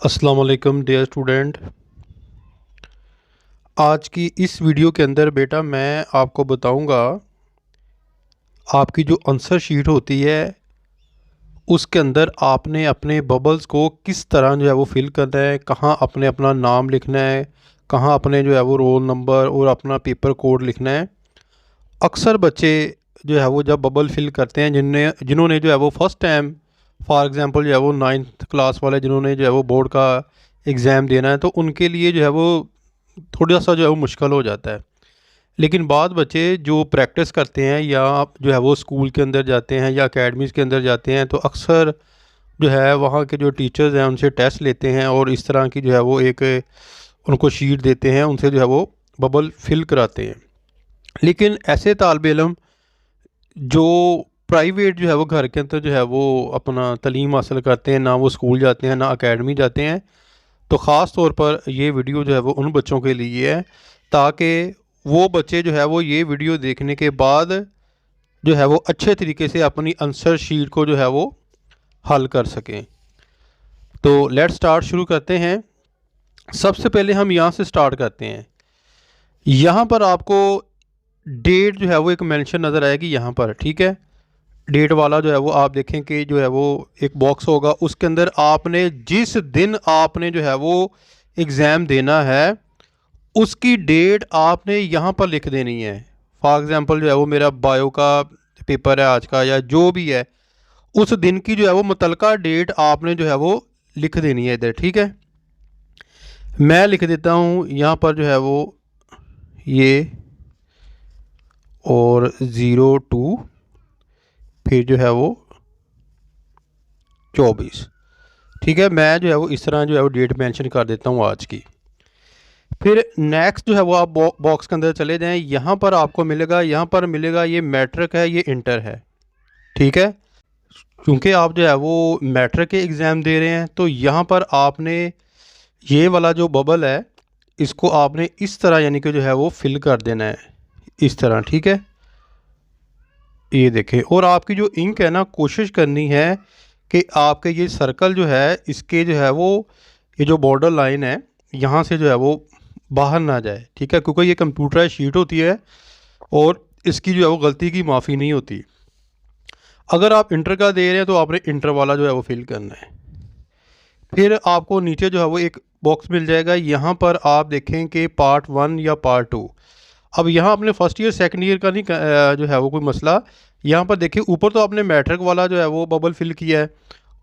अस्सलाम वालेकुम dear student. आज की इस वीडियो के अंदर बेटा मैं आपको बताऊंगा आपकी जो आंसर शीट होती है उसके अंदर आपने अपने बबल्स को किस तरह जो है वो फिल करना है, कहाँ अपने अपना नाम लिखना है, कहाँ अपने जो है वो रोल नंबर और अपना पेपर कोड लिखना है। अक्सर बच्चे जो है वो जब बबल फिल करते हैं जिन्होंने जो है वो फर्स्ट टाइम फॉर एग्ज़ाम्पल जो है वो नाइन्थ क्लास वाले जिन्होंने जो है वो बोर्ड का एग्ज़ाम देना है, तो उनके लिए जो है वो थोड़ा सा जो है वो मुश्किल हो जाता है। लेकिन बाद बच्चे जो प्रैक्टिस करते हैं या जो है वो स्कूल के अंदर जाते हैं या अकेडमीज़ के अंदर जाते हैं, तो अक्सर जो है वहाँ के जो टीचर्स हैं उनसे टेस्ट लेते हैं और इस तरह की जो है वो एक उनको शीट देते हैं, उनसे जो है वो बबल फिल कराते हैं। लेकिन ऐसे तालिब इल्म जो प्राइवेट जो है वो घर के अंदर जो है वो अपना तालीम हासिल करते हैं, ना वो स्कूल जाते हैं ना अकेडमी जाते हैं, तो ख़ास तौर पर ये वीडियो जो है वो उन बच्चों के लिए है ताकि वो बच्चे जो है वो ये वीडियो देखने के बाद जो है वो अच्छे तरीके से अपनी आंसर शीट को जो है वो हल कर सकें। तो लेट स्टार्ट, शुरू करते हैं। सबसे पहले हम यहाँ से स्टार्ट करते हैं। यहाँ पर आपको डेट जो है वो एक मेंशन नज़र आएगी यहाँ पर, ठीक है। डेट वाला जो है वो आप देखें कि जो है वो एक बॉक्स होगा, उसके अंदर आपने जिस दिन आपने जो है वो एग्ज़ाम देना है उसकी डेट आपने यहाँ पर लिख देनी है। फॉर एग्ज़ाम्पल जो है वो मेरा बायो का पेपर है आज का या जो भी है, उस दिन की जो है वो मुतलका डेट आपने जो है वो लिख देनी है इधर, ठीक है। मैं लिख देता हूँ यहाँ पर जो है वो ये और 02 फिर जो है वो 24, ठीक है। मैं जो है वो इस तरह जो है वो डेट मेंशन कर देता हूँ आज की। फिर नेक्स्ट जो है वो आप बॉक्स के अंदर चले जाएं, यहाँ पर आपको मिलेगा, यहाँ पर मिलेगा ये मैट्रिक है, ये इंटर है, ठीक है। क्योंकि आप जो है वो मैट्रिक के एग्ज़ाम दे रहे हैं तो यहाँ पर आपने ये वाला जो बबल है इसको आपने इस तरह यानी कि जो है वो फिल कर देना है इस तरह, ठीक है। ये देखें, और आपकी जो इंक है ना, कोशिश करनी है कि आपके ये सर्कल जो है इसके जो है वो ये जो बॉर्डर लाइन है यहाँ से जो है वो बाहर ना जाए, ठीक है। क्योंकि ये कंप्यूटराइज शीट होती है और इसकी जो है वो गलती की माफ़ी नहीं होती। अगर आप इंटर का दे रहे हैं तो आपने इंटर वाला जो है वो फिल करना है। फिर आपको नीचे जो है वो एक बॉक्स मिल जाएगा, यहाँ पर आप देखें कि पार्ट 1 या पार्ट 2। अब यहाँ अपने फर्स्ट ईयर सेकंड ईयर का नहीं जो है वो कोई मसला। यहाँ पर देखिए ऊपर तो आपने मैट्रिक वाला जो है वो बबल फिल किया है,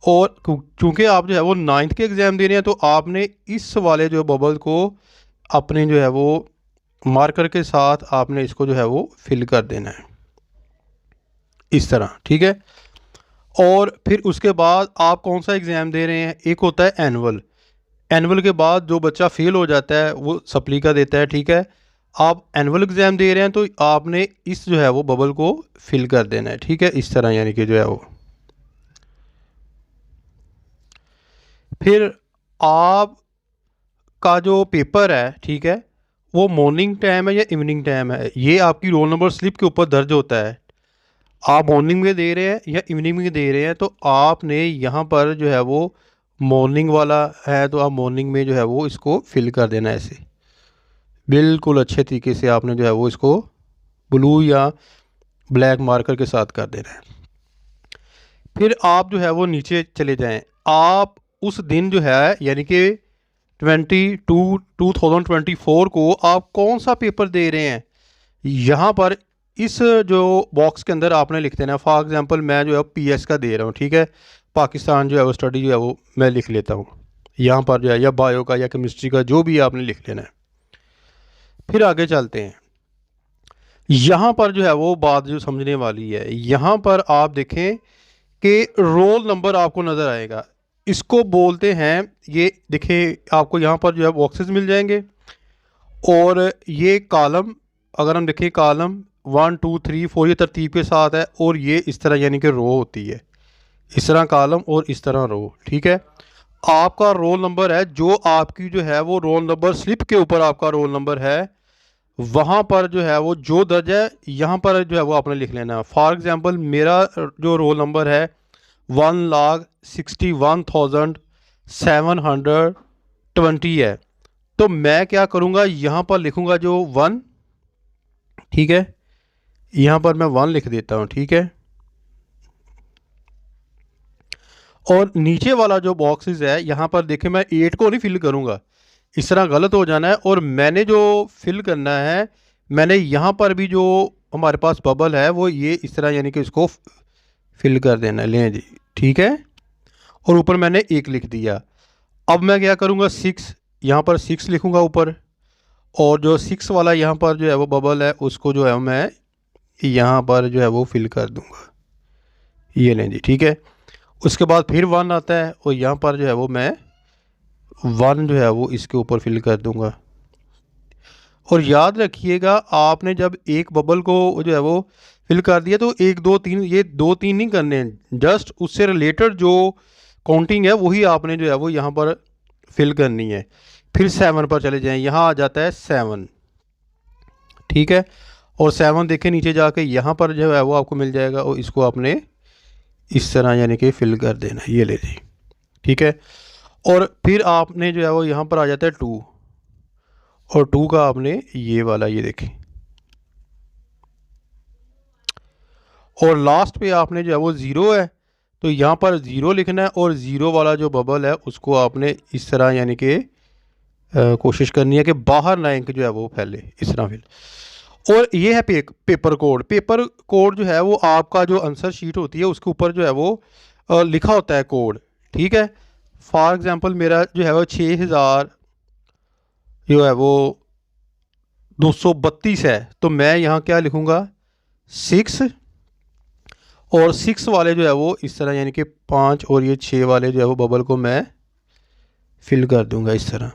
और चूँकि आप जो है वो नाइन्थ के एग्ज़ाम दे रहे हैं तो आपने इस वाले जो बबल को अपने जो है वो मार्कर के साथ आपने इसको जो है वो फिल कर देना है इस तरह, ठीक है। और फिर उसके बाद आप कौन सा एग्ज़ाम दे रहे हैं, एक होता है एनुअल। एनुअल के बाद जो बच्चा फेल हो जाता है वो सप्ली का देता है, ठीक है। आप एनुअल एग्ज़ाम दे रहे हैं तो आपने इस जो है वो बबल को फिल कर देना है, ठीक है, इस तरह यानी कि जो है वो। फिर आप का जो पेपर है, ठीक है, वो मॉर्निंग टाइम है या इवनिंग टाइम है, ये आपकी रोल नंबर स्लिप के ऊपर दर्ज होता है। आप मॉर्निंग में दे रहे हैं या इवनिंग में दे रहे हैं तो आपने यहाँ पर जो है वो मॉर्निंग वाला है तो आप मॉर्निंग में जो है वो इसको फिल कर देना है ऐसे बिल्कुल अच्छे तरीके से। आपने जो है वो इसको ब्लू या ब्लैक मार्कर के साथ कर देना है। फिर आप जो है वो नीचे चले जाएं। आप उस दिन जो है यानी कि 2024 को आप कौन सा पेपर दे रहे हैं, यहाँ पर इस जो बॉक्स के अंदर आपने लिख देना है। फॉर एग्जांपल मैं जो है पीएस का दे रहा हूँ, ठीक है, पाकिस्तान जो है वो स्टडी जो है वो मैं लिख लेता हूँ यहाँ पर जो है, या बायो का या केमिस्ट्री का जो भी आपने लिख लेना है। फिर आगे चलते हैं। यहाँ पर जो है वो बात जो समझने वाली है, यहाँ पर आप देखें कि रोल नंबर आपको नज़र आएगा, इसको बोलते हैं, ये देखें आपको यहाँ पर जो है बॉक्सेस मिल जाएंगे और ये कॉलम, अगर हम देखें कॉलम 1 2 3 4 ये तरतीब के साथ है, और ये इस तरह यानी कि रो होती है, इस तरह कॉलम और इस तरह रो, ठीक है। आपका रोल नंबर है जो आपकी जो है वो रोल नंबर स्लिप के ऊपर आपका रोल नंबर है, वहाँ पर जो है वो जो दर्ज है यहाँ पर जो है वो आपने लिख लेना है। फॉर एग्ज़ाम्पल मेरा जो रोल नंबर है 1,61,7 720 है। तो मैं क्या करूँगा, यहाँ पर लिखूँगा जो 1, ठीक है, यहाँ पर मैं 1 लिख देता हूँ, ठीक है। और नीचे वाला जो बॉक्सेस है यहाँ पर देखें, मैं 8 को नहीं फिल करूँगा, इस तरह गलत हो जाना है। और मैंने जो फिल करना है, मैंने यहाँ पर भी जो हमारे पास बबल है वो ये इस तरह यानी कि इसको फिल कर देना है। लें जी, ठीक है। और ऊपर मैंने 1 लिख दिया। अब मैं क्या करूँगा, 6, यहाँ पर 6 लिखूँगा ऊपर। और जो 6 वाला यहाँ पर जो है वो बबल है उसको जो है मैं यहाँ पर जो है वो फिल कर दूँगा। ये लें जी, ठीक है। उसके बाद फिर 1 आता है और यहाँ पर जो है वो मैं 1 जो है वो इसके ऊपर फिल कर दूँगा। और याद रखिएगा, आपने जब एक बबल को जो है वो फिल कर दिया तो 1 2 3, ये 2 3 नहीं करने हैं, जस्ट उससे रिलेटेड जो काउंटिंग है वही आपने जो है वो यहाँ पर फिल करनी है। फिर 7 पर चले जाएं, यहाँ आ जाता है 7, ठीक है। और 7 देखें नीचे जाके यहाँ पर जो है वो आपको मिल जाएगा और इसको आपने इस तरह यानी कि फिल कर देना। ये ले जी, ठीक है। और फिर आपने जो है वो यहाँ पर आ जाता है 2, और 2 का आपने ये वाला ये देखें। और लास्ट पे आपने जो है वो 0 है तो यहाँ पर 0 लिखना है, और 0 वाला जो बबल है उसको आपने इस तरह यानी कि कोशिश करनी है कि बाहर ना इंक जो है वो फैले, इस तरह फिल। और ये है पेपर कोड। पेपर कोड जो है वो आपका जो आंसर शीट होती है उसके ऊपर जो है वो लिखा होता है कोड, ठीक है। फॉर एग्ज़ाम्पल मेरा जो है वो 6000 जो है वो 232 है, तो मैं यहाँ क्या लिखूँगा 6, और 6 वाले जो है वो इस तरह यानी कि 5 और ये 6 वाले जो है वो बबल को मैं फिल कर दूँगा इस तरह।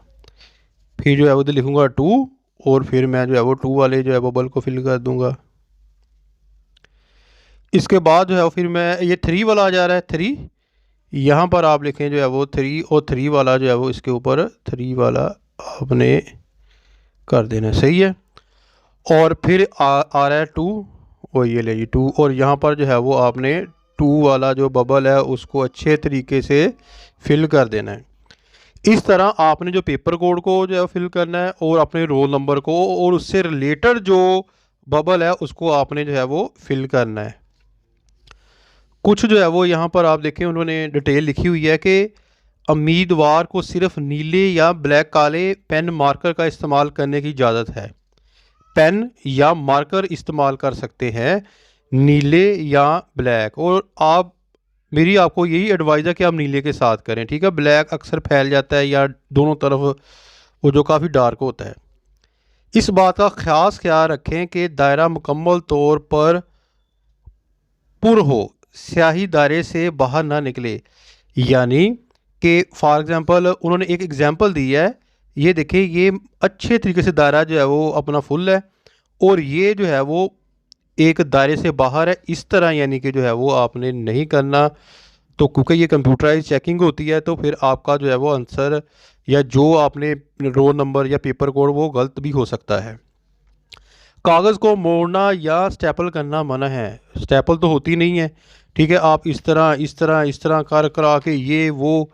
फिर जो है वो इधर लिखूँगा 2, और फिर मैं जो है वो 2 वाले जो है बबल को फिल कर दूँगा। इसके बाद जो है फिर मैं ये 3 वाला आ जा रहा है, 3 यहाँ पर आप लिखें जो है वो 3, और 3 वाला जो है वो इसके ऊपर 3 वाला आपने कर देना, सही है। और फिर आ रहा है 2, और ये ले 2, और यहाँ पर जो है वो आपने 2 वाला जो बबल है उसको अच्छे तरीके से फिल कर देना है। इस तरह आपने जो पेपर कोड को जो है फिल करना है, और अपने रोल नंबर को, और उससे रिलेटेड जो बबल है उसको आपने जो है वो फिल करना है। कुछ जो है वो यहाँ पर आप देखें उन्होंने डिटेल लिखी हुई है कि उम्मीदवार को सिर्फ नीले या ब्लैक काले पेन मार्कर का इस्तेमाल करने की इजाज़त है। पेन या मार्कर इस्तेमाल कर सकते हैं, नीले या ब्लैक। और आप मेरी आपको यही एडवाइस है कि आप नीले के साथ करें, ठीक है। ब्लैक अक्सर फैल जाता है या दोनों तरफ वो जो काफ़ी डार्क होता है। इस बात का ख़ास ख्याल रखें कि दायरा मुकम्मल तौर पर पुर हो, स्याही दायरे से बाहर ना निकले। यानी कि फॉर एग्ज़ाम्पल उन्होंने एक एग्ज़ाम्पल दी है, ये देखिए ये अच्छे तरीके से दायरा जो है वो अपना फुल है, और ये जो है वो एक दायरे से बाहर है, इस तरह यानी कि जो है वो आपने नहीं करना। तो क्योंकि ये कंप्यूटराइज चेकिंग होती है तो फिर आपका जो है वो आंसर या जो आपने रोल नंबर या पेपर कोड वो गलत भी हो सकता है। कागज़ को मोड़ना या स्टेपल करना मना है, स्टेपल तो होती नहीं है, ठीक है। आप इस तरह इस तरह इस तरह कर करा के ये वो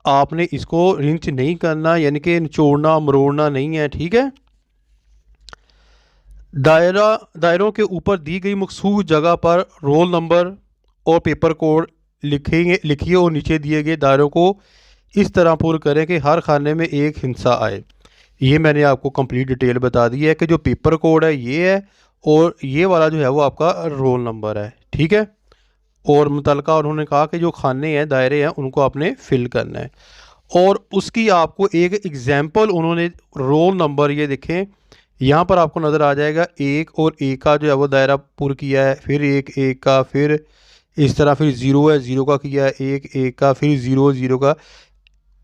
आपने इसको रिंच नहीं करना, यानी कि निचोड़ना मरोड़ना नहीं है, ठीक है। दायरों के ऊपर दी गई मखसूस जगह पर रोल नंबर और पेपर कोड लिखिए, और नीचे दिए गए दायरों को इस तरह पुर करें कि हर खाने में एक हिस्सा आए। ये मैंने आपको कंप्लीट डिटेल बता दी है कि जो पेपर कोड है ये है, और ये वाला जो है वो आपका रोल नंबर है, ठीक है। और मुतलका उन्होंने कहा कि जो खाने हैं दायरे हैं उनको आपने फिल करना है। और उसकी आपको एक एग्जाम्पल उन्होंने रोल नंबर, ये देखें यहाँ पर आपको नज़र आ जाएगा 1 और 1 का जो है वो दायरा पुर किया है, फिर 1 1 का, फिर इस तरह, फिर 0 है 0 का किया है, 1 1 का, फिर 0 0 का।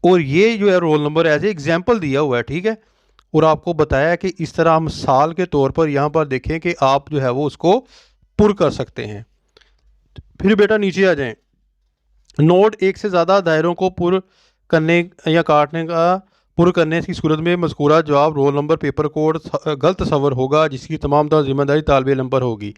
और ये जो है roll number as a example दिया हुआ है, ठीक है। और आपको बताया कि इस तरह मिसाल के तौर पर यहाँ पर देखें कि आप जो है वो उसको पुर कर सकते हैं। फिर बेटा नीचे आ जाएं। नोट 1 से ज़्यादा दायरों को पुर करने या काटने का पुर करने की सूरत में मज़कूरा जवाब रोल नंबर पेपर कोड गलत सवर होगा, जिसकी तमाम तरह जिम्मेदारी तालिब इल्म पर होगी।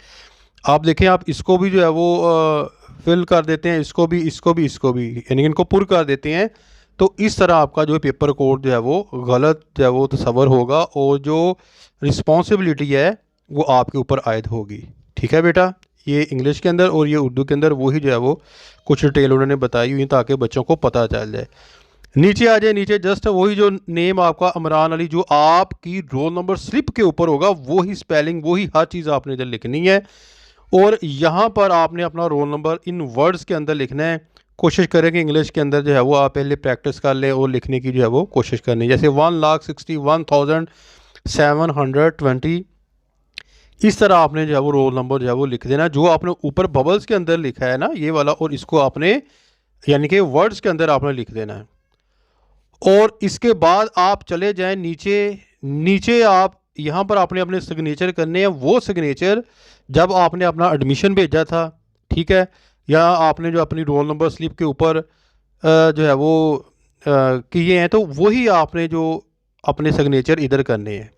आप देखें, आप इसको भी जो है वो फिल कर देते हैं, इसको भी इसको भी इसको भी, यानी कि इनको पुर कर देते हैं, तो इस तरह आपका जो पेपर कोड जो है वो गलत जो है वो तस्वर होगा और जो रिस्पॉन्सिबिलिटी है वो आपके ऊपर आयद होगी। ठीक है बेटा, ये इंग्लिश के अंदर और ये उर्दू के अंदर वही जो है वो कुछ डिटेल उन्होंने बताई हुई ताकि बच्चों को पता चल जाए। नीचे आ जाए, नीचे जस्ट वही जो नेम आपका इमरान अली जो आपकी रोल नंबर स्लिप के ऊपर होगा वही स्पेलिंग वही हर चीज़ आपने इधर लिखनी है। और यहाँ पर आपने अपना रोल नंबर इन वर्ड्स के अंदर लिखना है। कोशिश करें कि इंग्लिश के अंदर जो है वो आप पहले प्रैक्टिस कर लें और लिखने की जो है वो कोशिश करनी है। जैसे 1,61,720, इस तरह आपने जो है वो रोल नंबर जो है वो लिख देना। जो आपने ऊपर बबल्स के अंदर लिखा है ना ये वाला, और इसको आपने यानी कि वर्ड्स के अंदर आपने लिख देना है। और इसके बाद आप चले जाएं नीचे। नीचे आप यहाँ पर आपने अपने सिग्नेचर करने हैं, वो सिग्नेचर जब आपने अपना एडमिशन भेजा था, ठीक है, या आपने जो अपनी रोल नंबर स्लिप के ऊपर जो है वो किए हैं, तो वही आपने जो अपने सिग्नेचर इधर करने हैं।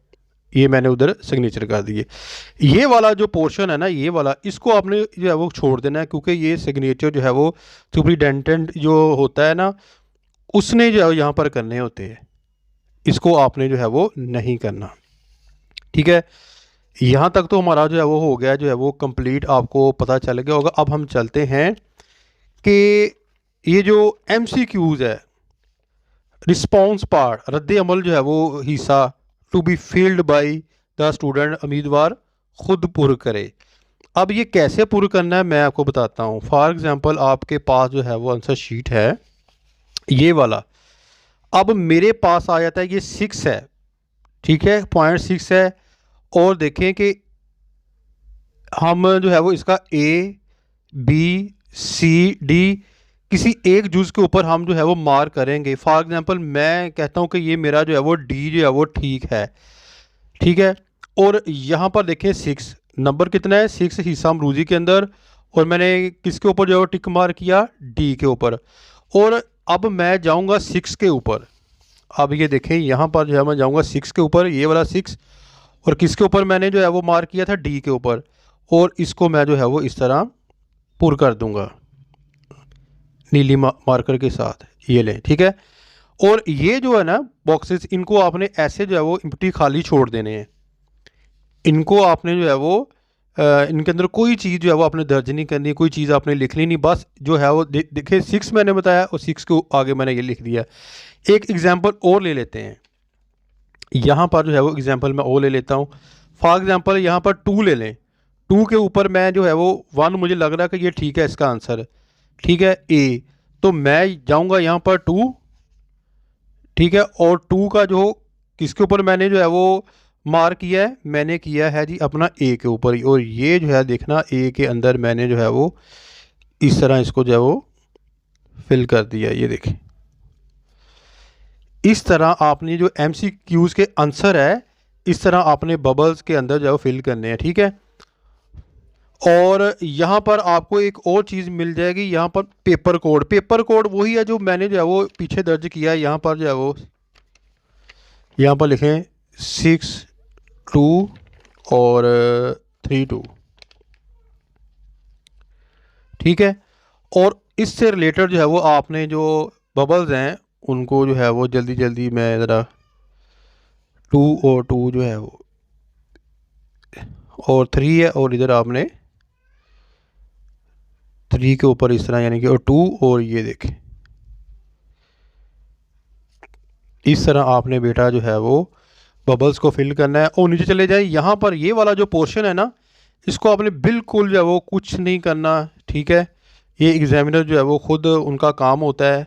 ये मैंने उधर सिग्नेचर कर दिए। ये वाला जो पोर्शन है ना ये वाला, इसको आपने जो है वो छोड़ देना है, क्योंकि ये सिग्नेचर जो है वो सुपरिटेंडेंट जो होता है ना उसने जो है यहाँ पर करने होते हैं। इसको आपने जो है वो नहीं करना। ठीक है, यहाँ तक तो हमारा जो है वो हो गया, जो है वो कंप्लीट, आपको पता चल गया होगा। अब हम चलते हैं कि ये जो MCQs है, रिस्पॉन्स पार्ट, रद्द अमल जो है वो हिस्सा, to be filled by the student, उम्मीदवार खुद पुर करे। अब ये कैसे पुर करना है मैं आपको बताता हूँ। फॉर एग्जांपल आपके पास जो है वो आंसर शीट है ये वाला। अब मेरे पास आ जाता है ये 6 है, ठीक है, 0.6 है। और देखें कि हम जो है वो इसका ABCD किसी एक जुज़ के ऊपर हम जो है वो मार्क करेंगे। फॉर एग्जांपल मैं कहता हूँ कि ये मेरा जो है वो D जो है वो ठीक है, ठीक है। और यहाँ पर देखें 6 नंबर कितना है, 6 हिस्सा अमरूजी के अंदर, और मैंने किसके ऊपर जो है वो टिक मार्क किया, D के ऊपर। और अब मैं जाऊँगा 6 के ऊपर। अब ये देखें यहाँ पर जो है मैं जाऊँगा 6 के ऊपर, ये वाला 6, और किसके ऊपर मैंने जो है वो मार्क किया था, D के ऊपर। और इसको मैं जो है वो इस तरह पुर कर दूंगा नीली मार्कर के साथ, ये लें, ठीक है। और ये जो है ना बॉक्सेस, इनको आपने ऐसे जो है वो एम्प्टी खाली छोड़ देने हैं। इनको आपने जो है वो इनके अंदर कोई चीज़ जो है वो आपने दर्ज नहीं करनी, कोई चीज़ आपने लिखनी नहीं, बस जो है वो देखिए 6 मैंने बताया और 6 को आगे मैंने ये लिख दिया। एक एग्जाम्पल और ले लेते हैं, यहाँ पर जो है वो एग्जाम्पल मैं और ले लेता हूँ। फॉर एग्जाम्पल यहाँ पर 2 ले लें। 2 के ऊपर मैं जो है वो 1 मुझे लग रहा है कि ये ठीक है इसका आंसर, ठीक है, A। तो मैं जाऊँगा यहाँ पर 2, ठीक है। और 2 का जो किसके ऊपर मैंने जो है वो मार्क किया है, मैंने किया है जी अपना A के ऊपर ही। और ये जो है देखना A के अंदर मैंने जो है वो इस तरह इसको जो है वो फिल कर दिया। ये देखें, इस तरह आपने जो MCQs के आंसर है इस तरह आपने बबल्स के अंदर जो है फिल करने हैं, ठीक है। और यहाँ पर आपको एक और चीज़ मिल जाएगी, यहाँ पर पेपर कोड। पेपर कोड वही है जो मैंने जो है वो पीछे दर्ज किया है। यहाँ पर जो है वो यहाँ पर लिखें 6-2 और 3-2, ठीक है। और इससे रिलेटेड जो है वो आपने जो बबल्स हैं उनको जो है वो जल्दी जल्दी मैं ज़रा 2 और 2 जो है वो और 3 है, और इधर आपने 3 के ऊपर इस तरह यानी कि और 2, और ये देखें इस तरह आपने बेटा जो है वो बबल्स को फिल करना है। और नीचे चले जाए, यहाँ पर ये वाला जो पोर्शन है ना इसको आपने बिल्कुल जो है वो कुछ नहीं करना, ठीक है। ये एग्जामिनर जो है वो खुद उनका काम होता है,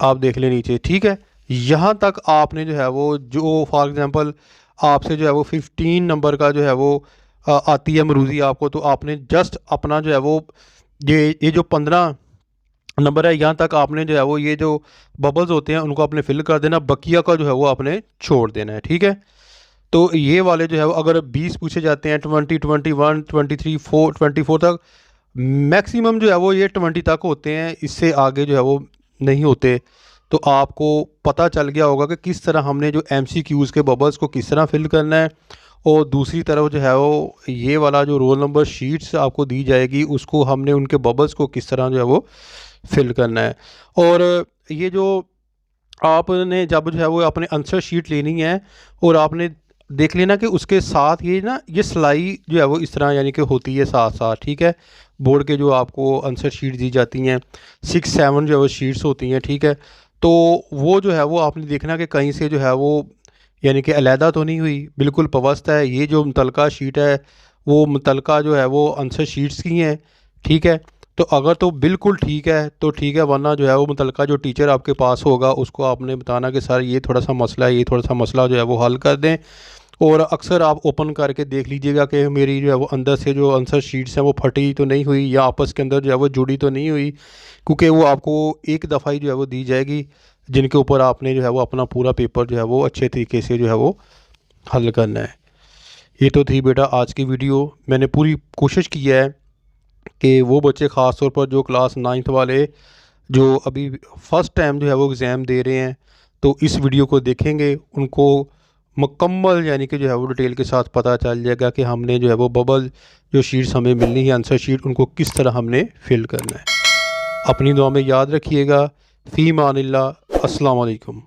आप देख लें नीचे, ठीक है। यहाँ तक आपने जो है वो जो फॉर एग्जांपल आपसे जो है वो 15 नंबर का जो है वो आती है मरूज़ी आपको, तो आपने जस्ट अपना जो है वो ये जो 15 नंबर है यहाँ तक आपने जो है वो ये जो बबल्स होते हैं उनको आपने फिल कर देना, बकिया का जो है वो आपने छोड़ देना है, ठीक है। तो ये वाले जो है वो अगर 20 पूछे जाते हैं, 20, 21, 23, 24 तक मैक्सिमम जो है वो ये 20 तक होते हैं, इससे आगे जो है वो नहीं होते। तो आपको पता चल गया होगा कि किस तरह हमने जो MCQs के बबल्स को किस तरह फिल करना है। और दूसरी तरफ जो है वो ये वाला जो रोल नंबर शीट्स आपको दी जाएगी उसको हमने उनके बबल्स को किस तरह जो है वो फिल करना है। और ये जो आपने जब जो है वो अपने आंसर शीट लेनी है और आपने देख लेना कि उसके साथ ये ना ये सिलाई जो है वो इस तरह यानी कि होती है साथ साथ, ठीक है। बोर्ड के जो आपको आंसर शीट दी जाती हैं 6-7 जो है वो शीट्स होती हैं, ठीक है। तो वो जो है वो आपने देखना कि कहीं से जो है वो यानी कि अलहदा तो नहीं हुई, बिल्कुल पवस्त है। ये जो मुतलका शीट है वो मुतलका जो है वो आंसर शीट्स की हैं, ठीक है। तो अगर तो बिल्कुल ठीक है तो ठीक है, वरना जो है वो मुतलका जो टीचर आपके पास होगा उसको आपने बताना कि सर ये थोड़ा सा मसला है, ये थोड़ा सा मसला जो है वो हल कर दें। और अक्सर आप ओपन करके देख लीजिएगा कि मेरी जो है वो अंदर से जो आंसर शीट्स हैं वो फटी तो नहीं हुई या आपस के अंदर जो है वो जुड़ी तो नहीं हुई, क्योंकि वो आपको एक दफ़ा ही जो है वो दी जाएगी, जिनके ऊपर आपने जो है वो अपना पूरा पेपर जो है वो अच्छे तरीके से जो है वो हल करना है। ये तो थी बेटा आज की वीडियो। मैंने पूरी कोशिश की है कि वो बच्चे ख़ास तौर पर जो क्लास 9th वाले जो अभी फ़र्स्ट टाइम जो है वो एग्ज़ाम दे रहे हैं, तो इस वीडियो को देखेंगे उनको मुकम्मल यानी कि जो है वो डिटेल के साथ पता चल जाएगा कि हमने जो है वो बबल जो शीट्स हमें मिलनी है आंसर शीट, उनको किस तरह हमने फिल करना है। अपनी दुआ में याद रखिएगा। फ़ी मानिल्लाह। अस्सलाम वालेकुम।